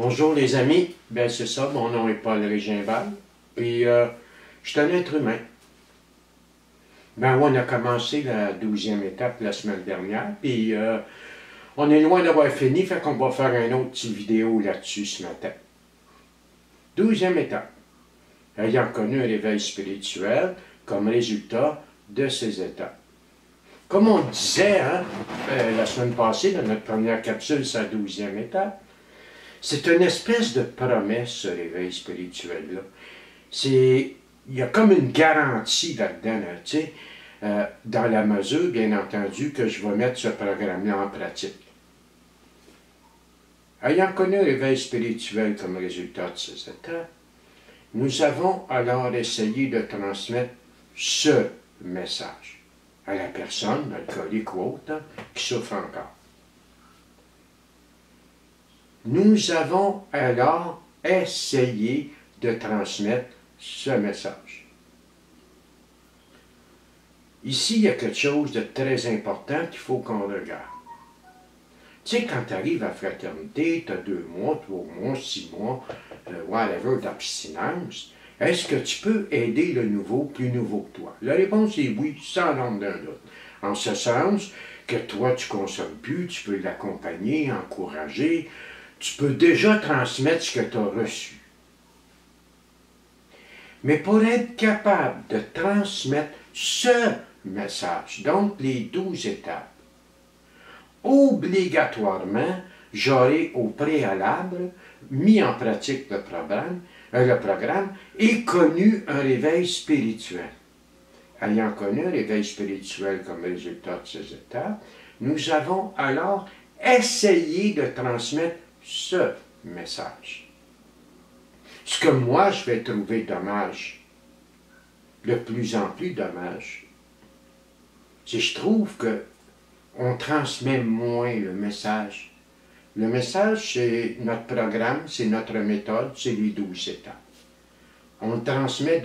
Bonjour les amis, ben c'est ça, mon nom est Paul Régimbal, puis je suis un être humain. Ben on a commencé la 12e étape la semaine dernière, puis on est loin d'avoir fini, fait qu'on va faire une autre petite vidéo là-dessus ce matin. 12e étape, ayant connu un réveil spirituel comme résultat de ces étapes. Comme on disait la semaine passée, dans notre première capsule, sa 12e étape, c'est une espèce de promesse, ce réveil spirituel-là. Il y a comme une garantie là-dedans, là, tu sais, dans la mesure, bien entendu, que je vais mettre ce programme-là en pratique. Ayant connu un réveil spirituel comme résultat de ces étapes, nous avons alors essayé de transmettre ce message à la personne, alcoolique ou autre, qui souffre encore. Nous avons alors essayé de transmettre ce message. Ici, il y a quelque chose de très important qu'il faut qu'on regarde. Tu sais, quand tu arrives à fraternité, tu as 2 mois, 3 mois, 6 mois, whatever, d'abstinence, est-ce que tu peux aider le nouveau plus nouveau que toi? La réponse est oui, sans l'ombre d'un doute. En ce sens que toi, tu ne consommes plus, tu peux l'accompagner, encourager, tu peux déjà transmettre ce que tu as reçu. Mais pour être capable de transmettre ce message, donc les 12 étapes, obligatoirement, j'aurai au préalable mis en pratique le programme et connu un réveil spirituel. Ayant connu un réveil spirituel comme résultat de ces étapes, nous avons alors essayé de transmettre ce message. Ce que moi, je vais trouver dommage, de plus en plus dommage, c'est que je trouve qu'on transmet moins le message. Le message, c'est notre programme, c'est notre méthode, c'est les 12 étapes. On le transmet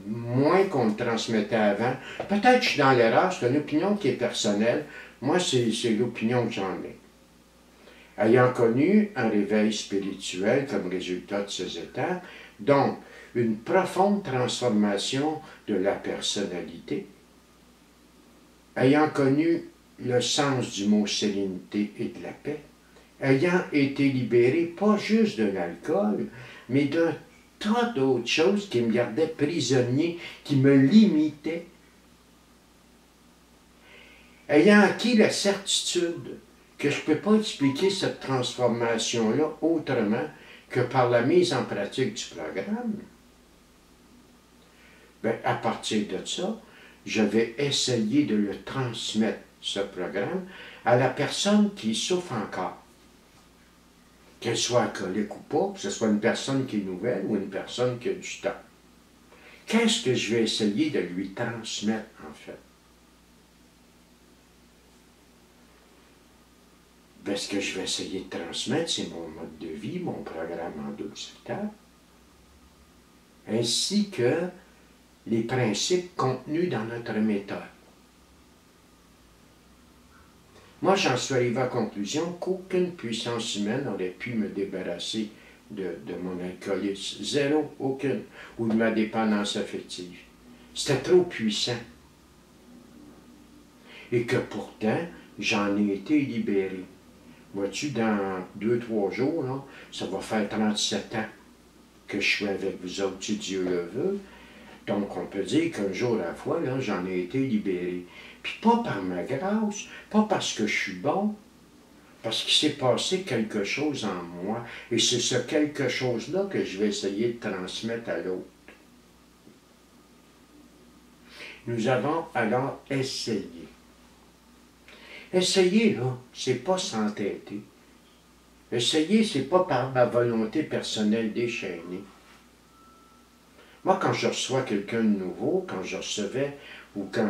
moins qu'on le transmettait avant. Peut-être que je suis dans l'erreur, c'est une opinion qui est personnelle. Moi, c'est l'opinion que j'en ai. Ayant connu un réveil spirituel comme résultat de ces étapes, donc une profonde transformation de la personnalité, ayant connu le sens du mot sérénité et de la paix, ayant été libéré pas juste de l'alcool, mais d'un tas d'autres choses qui me gardaient prisonnier, qui me limitaient, ayant acquis la certitude que je ne peux pas expliquer cette transformation-là autrement que par la mise en pratique du programme, bien, à partir de ça, je vais essayer de le transmettre, ce programme, à la personne qui souffre encore. Qu'elle soit alcoolique ou pas, que ce soit une personne qui est nouvelle ou une personne qui a du temps. Qu'est-ce que je vais essayer de lui transmettre, en fait? Bien, ce que je vais essayer de transmettre, c'est mon mode de vie, mon programme en 12 étapes, ainsi que les principes contenus dans notre méthode. Moi, j'en suis arrivé à la conclusion qu'aucune puissance humaine n'aurait pu me débarrasser de mon alcoolisme. Zéro, aucune. Ou de ma dépendance affective. C'était trop puissant. Et que pourtant, j'en ai été libéré. Vois-tu, dans 2-3 jours, là, ça va faire 37 ans que je suis avec vous autres, si Dieu le veut. Donc, on peut dire qu'un jour à la fois, là, j'en ai été libéré. Puis pas par ma grâce, pas parce que je suis bon, parce qu'il s'est passé quelque chose en moi. Et c'est ce quelque chose-là que je vais essayer de transmettre à l'autre. Nous avons alors essayé. Essayer, là, c'est pas s'entêter. Essayer, c'est pas par ma volonté personnelle déchaînée. Moi, quand je reçois quelqu'un de nouveau, quand je recevais, ou quand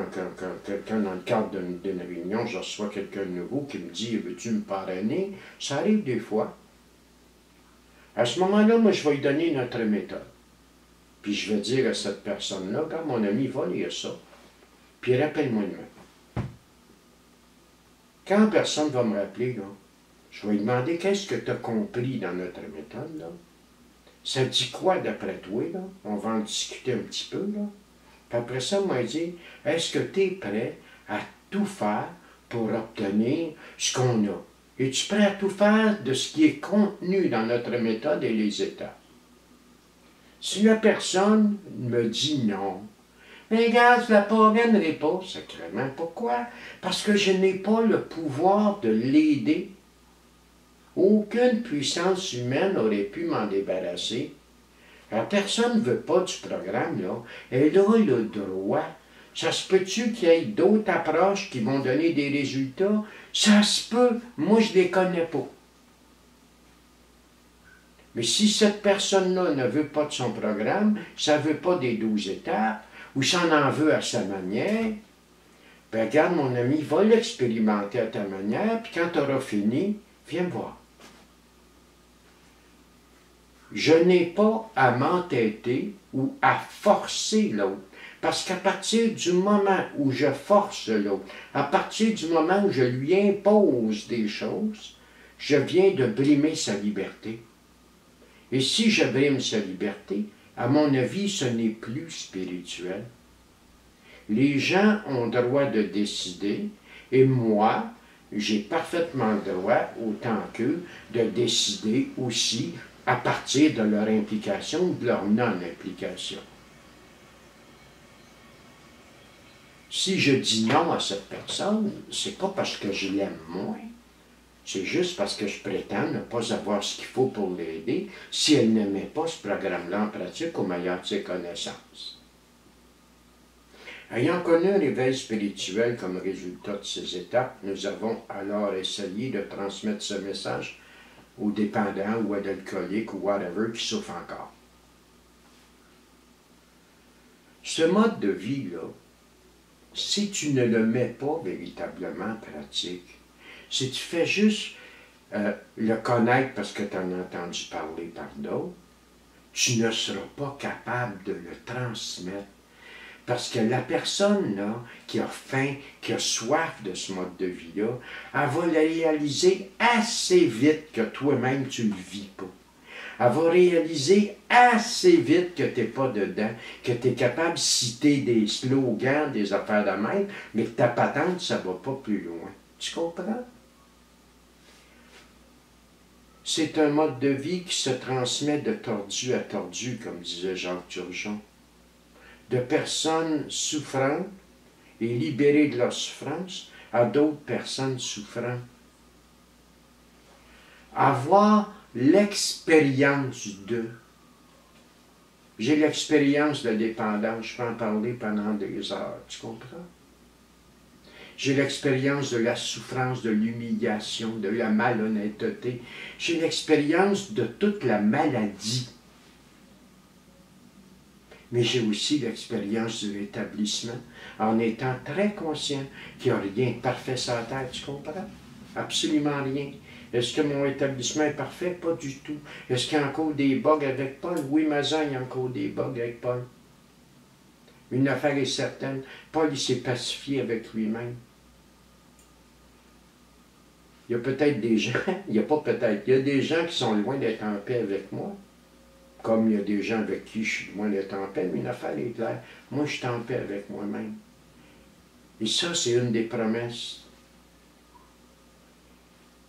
quelqu'un, dans le cadre d'une réunion, je reçois quelqu'un de nouveau qui me dit « Veux-tu me parrainer? » Ça arrive des fois. À ce moment-là, moi, je vais lui donner notre méthode. Puis je vais dire à cette personne-là « Quand mon ami va lire ça, puis rappelle-moi demain. » Quand personne va me rappeler, là, Je vais lui demander qu'est-ce que tu as compris dans notre méthode, là. Ça dit quoi d'après toi, là? On va en discuter un petit peu, là. Puis après ça, moi, il dit, est-ce que tu es prêt à tout faire pour obtenir ce qu'on a? Es-tu prêt à tout faire de ce qui est contenu dans notre méthode et les étapes? Si la personne me dit non, mais regarde, je ne la parviendrai pas, sacrément. Pourquoi? Parce que je n'ai pas le pouvoir de l'aider. Aucune puissance humaine n'aurait pu m'en débarrasser. La personne ne veut pas du programme, là. Elle a le droit. Ça se peut-tu qu'il y ait d'autres approches qui vont donner des résultats? Ça se peut. Moi, je ne les connais pas. Mais si cette personne-là ne veut pas de son programme, ça ne veut pas des 12 étapes, ou s'en en veut à sa manière, ben regarde, mon ami, va l'expérimenter à ta manière, puis quand tu auras fini, viens me voir. Je n'ai pas à m'entêter ou à forcer l'autre. Parce qu'à partir du moment où je force l'autre, à partir du moment où je lui impose des choses, je viens de brimer sa liberté. Et si je brime sa liberté, à mon avis, ce n'est plus spirituel. Les gens ont droit de décider, et moi, j'ai parfaitement le droit, autant qu'eux, de décider aussi à partir de leur implication ou de leur non-implication. Si je dis non à cette personne, c'est pas parce que je l'aime moins, c'est juste parce que je prétends ne pas avoir ce qu'il faut pour l'aider si elle ne met pas ce programme-là en pratique au meilleur de ses connaissances. Ayant connu un réveil spirituel comme résultat de ces étapes, nous avons alors essayé de transmettre ce message aux dépendants ou à d'alcooliques ou whatever qui souffrent encore. Ce mode de vie-là, si tu ne le mets pas véritablement en pratique, si tu fais juste le connaître parce que tu en as entendu parler par d'autres, tu ne seras pas capable de le transmettre. Parce que la personne là, qui a faim, qui a soif de ce mode de vie-là, elle va le réaliser assez vite que toi-même tu ne le vis pas. Elle va réaliser assez vite que tu n'es pas dedans, que tu es capable de citer des slogans, des affaires de même, mais que ta patente, ça ne va pas plus loin. Tu comprends? C'est un mode de vie qui se transmet de tordu à tordu, comme disait Jacques Turgeon. De personnes souffrantes et libérées de leur souffrance à d'autres personnes souffrantes. Avoir l'expérience de. J'ai l'expérience de dépendance, je peux en parler pendant des heures, tu comprends? J'ai l'expérience de la souffrance, de l'humiliation, de la malhonnêteté. J'ai l'expérience de toute la maladie. Mais j'ai aussi l'expérience de l'établissement, en étant très conscient qu'il n'y a rien de parfait sur la terre, tu comprends? Absolument rien. Est-ce que mon établissement est parfait? Pas du tout. Est-ce qu'il y a encore des bugs avec Paul? Oui, mais il y a encore des bugs avec Paul. Une affaire est certaine, Paul il s'est pacifié avec lui-même. Il y a peut-être des gens, il y a pas peut-être, il y a des gens qui sont loin d'être en paix avec moi. Comme il y a des gens avec qui je suis loin d'être en paix, mais une affaire est claire. Moi, je suis en paix avec moi-même. Et ça, c'est une des promesses.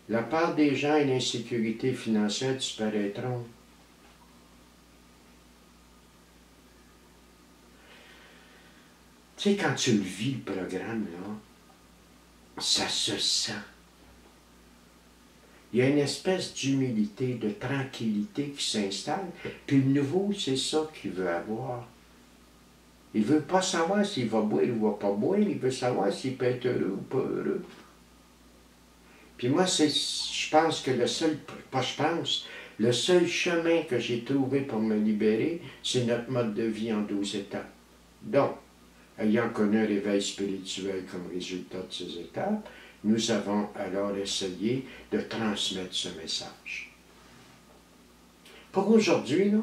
La part des gens et l'insécurité financière disparaîtront. Tu sais, quand tu le vis, le programme, là, ça se sent. Il y a une espèce d'humilité, de tranquillité qui s'installe. Puis le nouveau, c'est ça qu'il veut avoir. Il ne veut pas savoir s'il va boire ou ne va pas boire. Il veut savoir s'il peut être heureux ou pas heureux. Puis moi, je pense que le seul chemin que j'ai trouvé pour me libérer, c'est notre mode de vie en 12 étapes. Donc, ayant connu un réveil spirituel comme résultat de ces étapes, nous avons alors essayé de transmettre ce message. Pour aujourd'hui, là,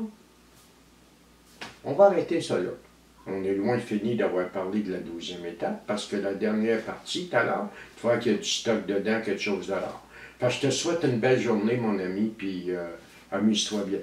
on va arrêter ça là. On est loin fini d'avoir parlé de la 12e étape, parce que la dernière partie, tout à l'heure, tu vois qu'il y a du stock dedans, quelque chose de rare. Fait que je te souhaite une belle journée, mon ami, puis amuse-toi bien.